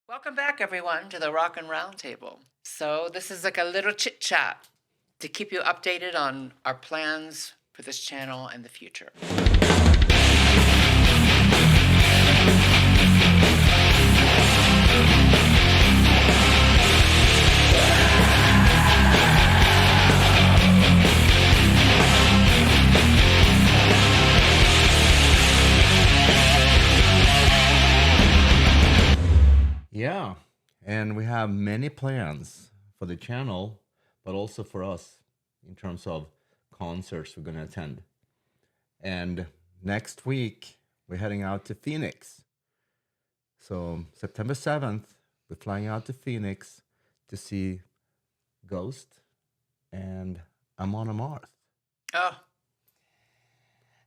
Welcome back, everyone, to the Rockin Roundtable. So, this is like a little chit chat to keep you updated on our plans for this channel and the future. Yeah, and we have many plans for the channel, but also for us in terms of concerts we're going to attend. And next week, we're heading out to Phoenix. So, September 7th, we're flying out to Phoenix to see Ghost and Amon Amarth. Oh,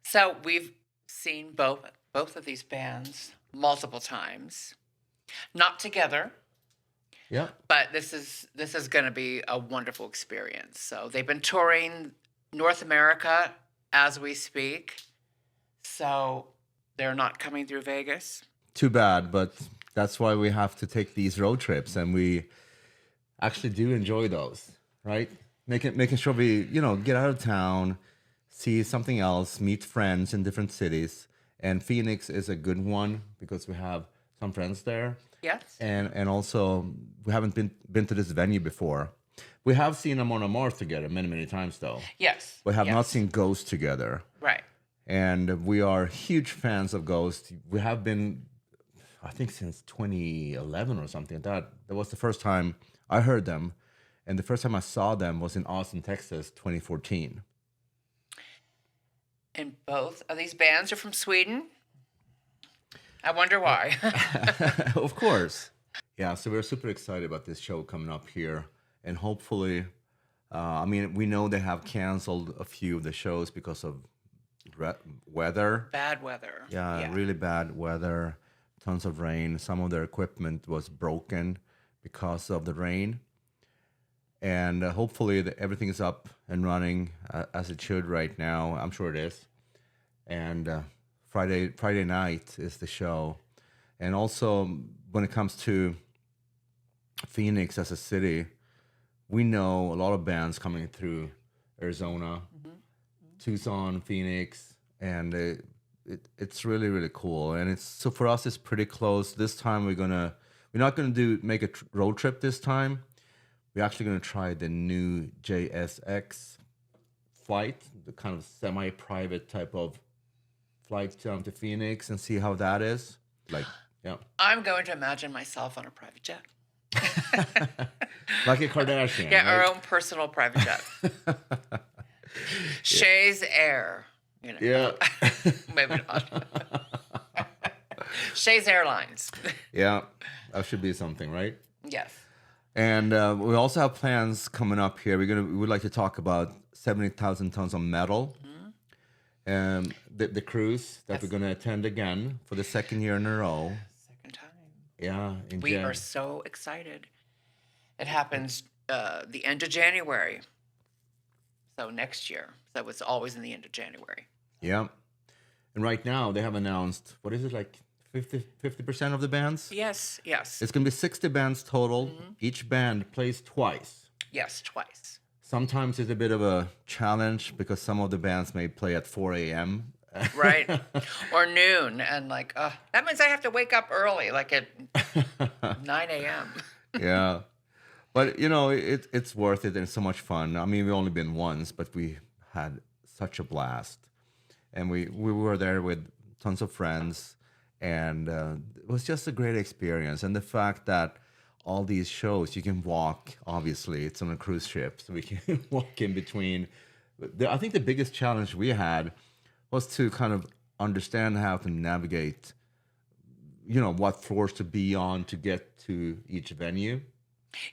so we've seen both of these bands multiple times, not together. Yeah. But this is going to be a wonderful experience. So they've been touring North America as we speak. So they're not coming through Vegas. Too bad, but that's why we have to take these road trips, and we actually do enjoy those, right? Making sure we, get out of town, see something else, meet friends in different cities. And Phoenix is a good one because we have some friends there. Yes. And also we haven't been to this venue before. We have seen Amon Amarth together many times though. Yes. We have yes. not seen Ghost together. Right. And we are huge fans of Ghost. We have been, I think, since 2011 or something. That was the first time I heard them. And the first time I saw them was in Austin, Texas, 2014. And both of these bands are from Sweden. I wonder why. Of course. Yeah, so we're super excited about this show coming up here. And hopefully, we know they have canceled a few of the shows because of weather. Bad weather. Yeah, really bad weather. Tons of rain. Some of their equipment was broken because of the rain. And hopefully everything is up and running as it should right now. I'm sure it is. And Friday night is the show. And also, when it comes to Phoenix as a city, we know a lot of bands coming through Arizona, Tucson, Phoenix, and it's really cool. And so for us, it's pretty close. This time we're not gonna make a road trip this time. We're actually gonna try the new JSX flight, the kind of semi-private type of flight down to Phoenix, and see how that is. I'm going to imagine myself on a private jet. Like a Kardashian. Yeah, right? our own personal private jet. Shay's Air. Yeah. Maybe not. Shay's Airlines. Yeah, that should be something, right? Yes. And we also have plans coming up here. We would like to talk about 70,000 tons of metal. The cruise that we're going to attend again for the second year in a row. Second time. Yeah. We are so excited. It happens the end of January. So next year. So it's always in the end of January. Yeah. And right now they have announced, what is it, like 50% of the bands? Yes. It's going to be 60 bands total. Each band plays twice. Yes, twice. Sometimes it's a bit of a challenge because some of the bands may play at 4 a.m. Right. Or noon. And that means I have to wake up early, like at 9 a.m. Yeah. But, it's worth it and it's so much fun. I mean, we've only been once, but we had such a blast. And we were there with tons of friends. And it was just a great experience. And the fact that all these shows, you can walk, obviously, it's on a cruise ship, so we can walk in between. I think the biggest challenge we had was to kind of understand how to navigate, what floors to be on to get to each venue.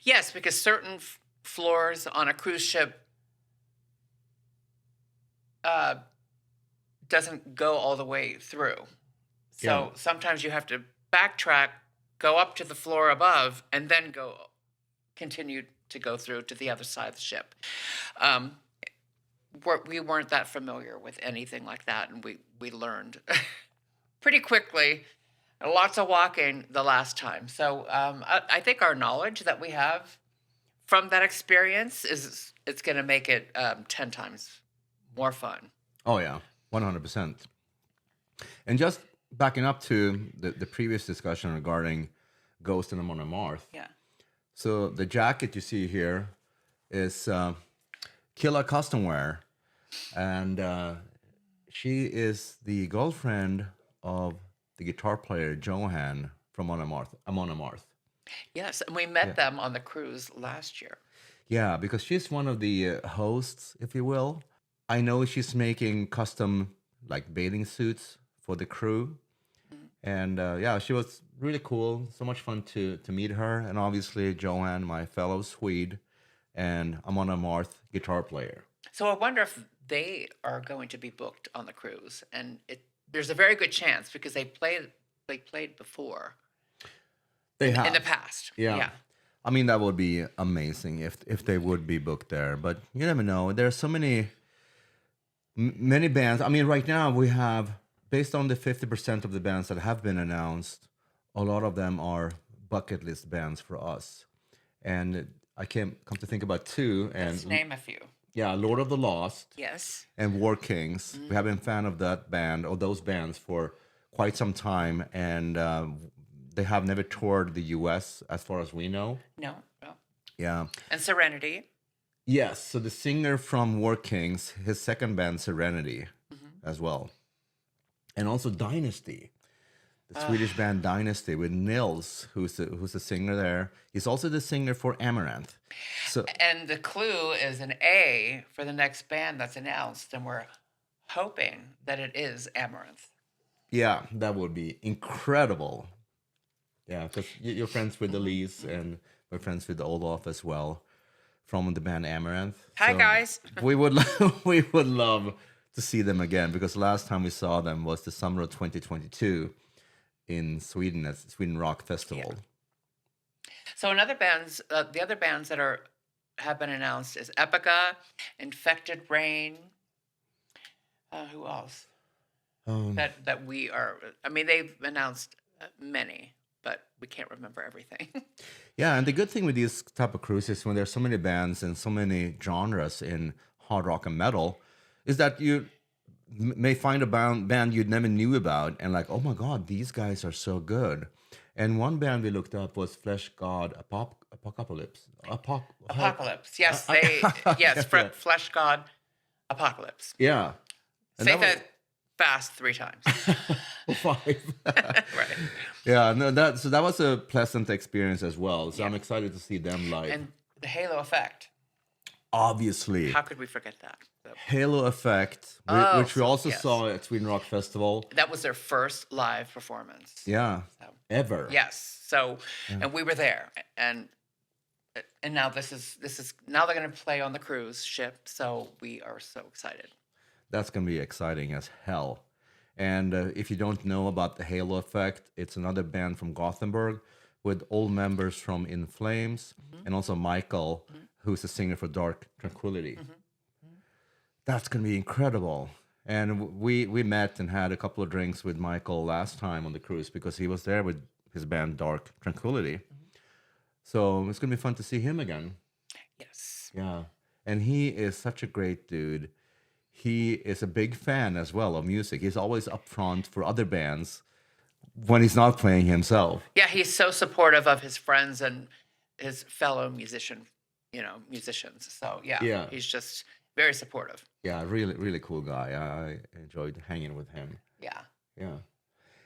Yes, because certain floors on a cruise ship doesn't go all the way through. So sometimes you have to backtrack, go up to the floor above, and then continue to go through to the other side of the ship. We weren't that familiar with anything like that, and we learned pretty quickly Lots of walking the last time. So I think our knowledge that we have from that experience is it's going to make it 10 times more fun. Oh yeah, 100%. And just backing up to the previous discussion regarding Ghost and Amon Amarth. Yeah. So the jacket you see here is Killa Custom Wear, and she is the girlfriend of the guitar player Johan from Amon Amarth. Yes, and we met them on the cruise last year. Yeah, because she's one of the hosts, if you will. I know she's making custom like bathing suits for the crew, and yeah, she was really cool. So much fun to meet her, and obviously Johan, my fellow Swede, and Amon Amarth, guitar player. So I wonder if they are going to be booked on the cruise, and there's a very good chance because they played before They have in the past. Yeah. I mean, that would be amazing if they would be booked there. But you never know. There are so many bands. I mean, right now we have, based on the 50% of the bands that have been announced, a lot of them are bucket list bands for us. And I can't come to think about two. And Let's name a few. yeah, Lord of the Lost. Yes. And War Kings. We have been fan of that band or those bands for quite some time, and they have never toured the U.S. as far as we know. No. Yeah. And Serenity. Yes. So the singer from War Kings, his second band Serenity, as well, and also Dynasty, the Swedish band Dynasty with Nils, who's the singer there. He's also the singer for Amaranth. So And the clue is an A for the next band that's announced, and we're hoping that it is Amaranth. yeah, that would be incredible. Yeah, because you're friends with Elise, and we're friends with Olaf as well, from the band Amaranth. Hi, So guys. we would we would love to see them again, because last time we saw them was the summer of 2022 in Sweden at Sweden Rock Festival. So the other bands that have been announced is Epica, Infected Rain. Who else? That we are. I mean, they've announced many, but we can't remember everything. Yeah, and the good thing with these type of cruises, when there's so many bands and so many genres in hard rock and metal, is that you may find a band you never knew about, and like, oh my God, these guys are so good. And one band we looked up was Flesh God Apocalypse. Apocalypse. Yes, Flesh God Apocalypse. Yeah. And Say that fast 3 times. 5. Right. Yeah, no, that was a pleasant experience as well. So Yeah. I'm excited to see them live. And the Halo Effect. Obviously. How could we forget that? So, Halo Effect, which we also saw at Sweden Rock Festival. that was their first live performance. Yeah, So, ever. yes. So, and we were there, and now this is now they're going to play on the cruise ship. So we are so excited. That's going to be exciting as hell. And if you don't know about the Halo Effect, it's another band from Gothenburg with old members from In Flames, and also Michael, who's the singer for Dark Tranquility. That's going to be incredible. And we met and had a couple of drinks with Michael last time on the cruise, because he was there with his band Dark Tranquility. So it's going to be fun to see him again. Yes. Yeah. And he is such a great dude. He is a big fan as well of music. He's always up front for other bands when he's not playing himself. Yeah, he's so supportive of his friends and his fellow musicians. So Yeah. he's just very supportive. Yeah, really, really cool guy. I enjoyed hanging with him. Yeah. Yeah.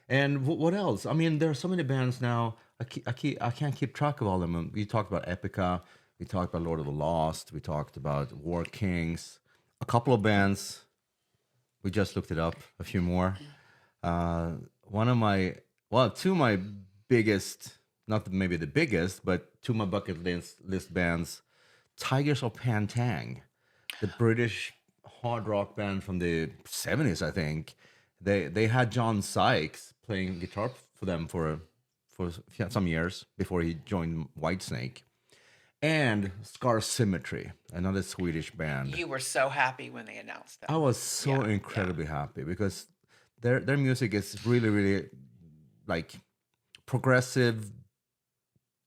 And what else? I mean, there are so many bands now. I can't keep track of all of them. We talked about Epica. We talked about Lord of the Lost. We talked about War Kings. A couple of bands. We just looked it up. A few more. Two of my biggest, not maybe the biggest, but two of my bucket list bands, Tigers of Pantang, the British hard rock band from the 70s, I think. They had John Sykes playing guitar for them for some years before he joined Whitesnake. And Scar Symmetry, another Swedish band. You were so happy when they announced that. I was so incredibly happy, because their music is really, really like progressive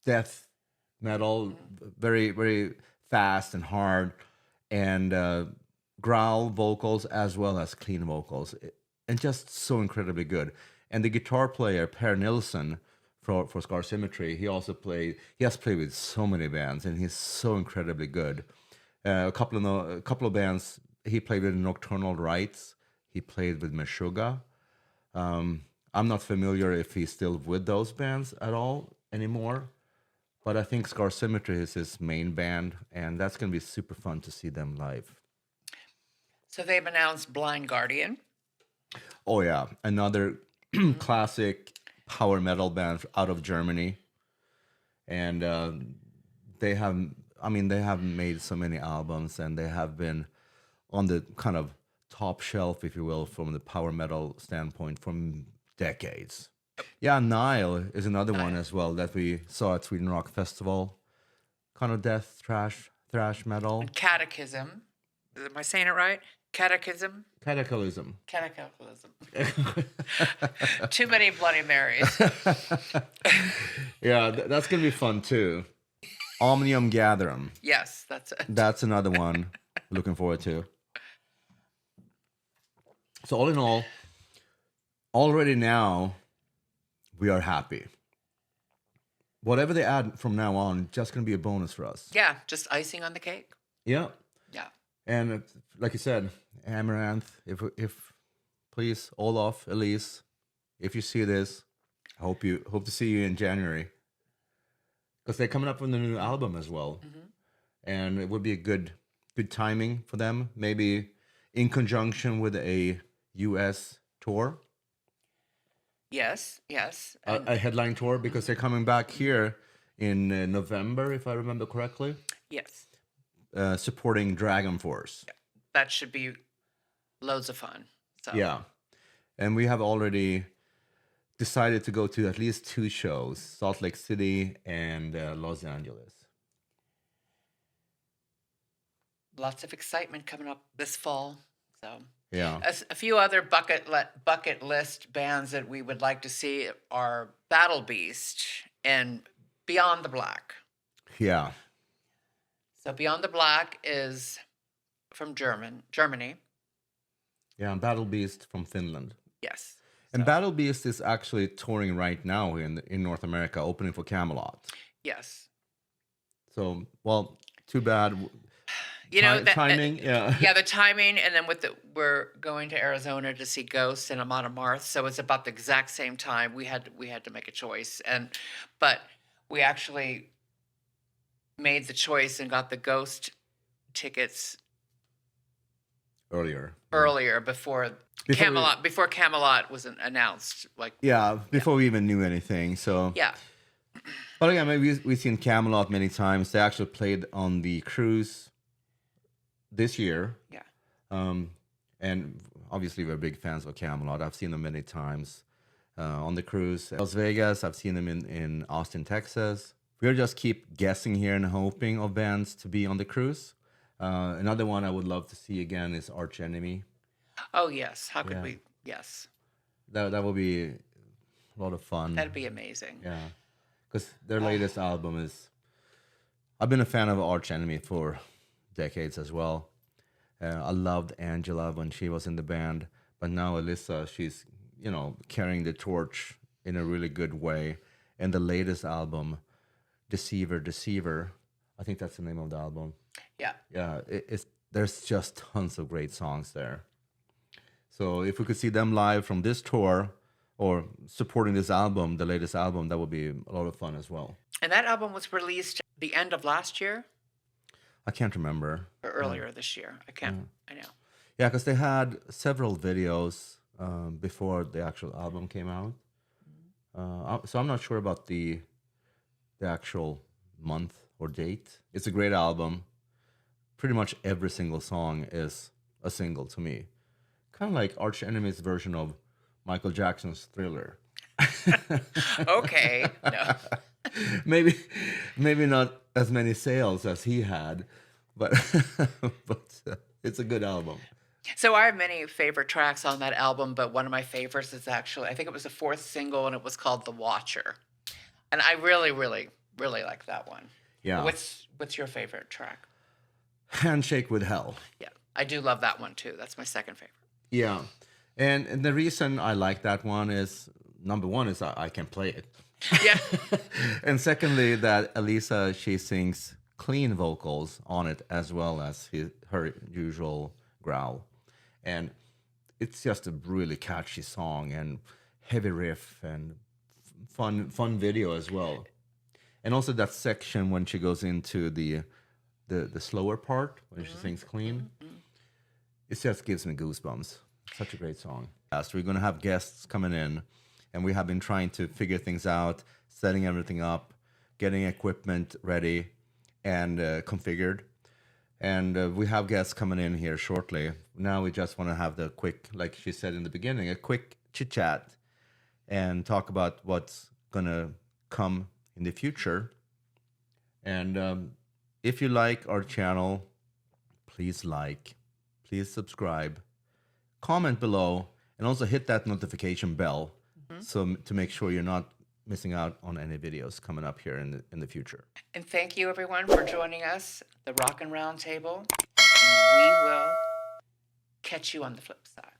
death metal, very, very fast and hard, and growl vocals as well as clean vocals, and just so incredibly good. And the guitar player Per Nilsson for Scar Symmetry, he has played with so many bands, and he's so incredibly good. A couple of bands he played with: Nocturnal Rites. He played with Meshuggah. I'm not familiar if he's still with those bands at all anymore, but I think Scar Symmetry is his main band, and that's going to be super fun to see them live. So they've announced Blind Guardian. Oh yeah, another classic power metal band out of Germany, and they have made so many albums, and they have been on the kind of top shelf, if you will, from the power metal standpoint from decades. Yeah, Nile is another one as well that we saw at Sweden Rock Festival. Kind of death, thrash metal. And Catechism. Am I saying it right? Catechism? Cataclysm. Cataclysm. Too many Bloody Marys. Yeah, that's going to be fun too. Omnium Gatherum. Yes, that's it. That's another one. Looking forward to. So all in all, already now, we are happy. Whatever they add from now on, just going to be a bonus for us. Yeah, just icing on the cake. Yeah. Yeah. And like you said, Amaranthe, if please, Olaf, Elise, if you see this, I hope to see you in January. Because they're coming up with a new album as well. Mm-hmm. And it would be a good timing for them. Maybe in conjunction with a US tour. Yes. A headline tour, because they're coming back here in November, if I remember correctly. Yes. Supporting Dragon Force. Yeah. That should be loads of fun. So. Yeah. And we have already decided to go to at least 2 shows, Salt Lake City and Los Angeles. Lots of excitement coming up this fall. So yeah, a few other bucket list bands that we would like to see are Battle Beast and Beyond the Black. Yeah. So Beyond the Black is from Germany. Yeah, and Battle Beast from Finland. Yes. And Battle Beast is actually touring right now in North America, opening for Camelot. Yes. So, well, too bad. Timing. Yeah. Yeah, the timing, and then we're going to Arizona to see Ghost and Amon Amarth, so it's about the exact same time. We had to make a choice, but we actually made the choice and got the Ghost tickets earlier before Camelot wasn't announced. Before we even knew anything. So yeah. But again, we've seen Camelot many times. They actually played on the cruise this year. Yeah. And obviously we're big fans of Camelot. I've seen them many times on the cruise. Las Vegas, I've seen them in Austin, Texas. We'll just keep guessing here and hoping of bands to be on the cruise. Another one I would love to see again is Arch Enemy. Oh, yes. How could we? Yes. That will be a lot of fun. That'd be amazing. Yeah. Because their latest album is... I've been a fan of Arch Enemy for decades as well. I loved Angela when she was in the band. But now Alyssa, she's, carrying the torch in a really good way. And the latest album, Deceiver, I think that's the name of the album. Yeah. Yeah, there's just tons of great songs there. So if we could see them live from this tour or supporting this album, the latest album, that would be a lot of fun as well. And that album was released the end of last year? I can't remember. Or earlier this year. I know. Yeah, because they had several videos before the actual album came out. So I'm not sure about the actual month or date. It's a great album. Pretty much every single song is a single to me. Kind of like Arch Enemy's version of Michael Jackson's Thriller. Okay. No. Maybe not as many sales as he had, but it's a good album. So I have many favorite tracks on that album, but one of my favorites is actually, I think it was the fourth single, and it was called "The Watcher," and I really, really, really like that one. Yeah. What's your favorite track? Handshake with Hell. Yeah, I do love that one too. That's my second favorite. Yeah. And the reason I like that one is, number one is I can play it. Yeah. And secondly, that Elisa, she sings clean vocals on it as well as her usual growl. And it's just a really catchy song and heavy riff and fun video as well. And also that section when she goes into the slower part, when she sings clean, it just gives me goosebumps. Such a great song. We're going to have guests coming in, and we have been trying to figure things out, setting everything up, getting equipment ready and configured. And we have guests coming in here shortly. Now we just want to have the quick, like she said in the beginning, a quick chit-chat and talk about what's going to come in the future. And if you like our channel, please subscribe, comment below, and also hit that notification bell so to make sure you're not missing out on any videos coming up here in the future. And thank you, everyone, for joining us, the Rockin Roundtable. And we will catch you on the flip side.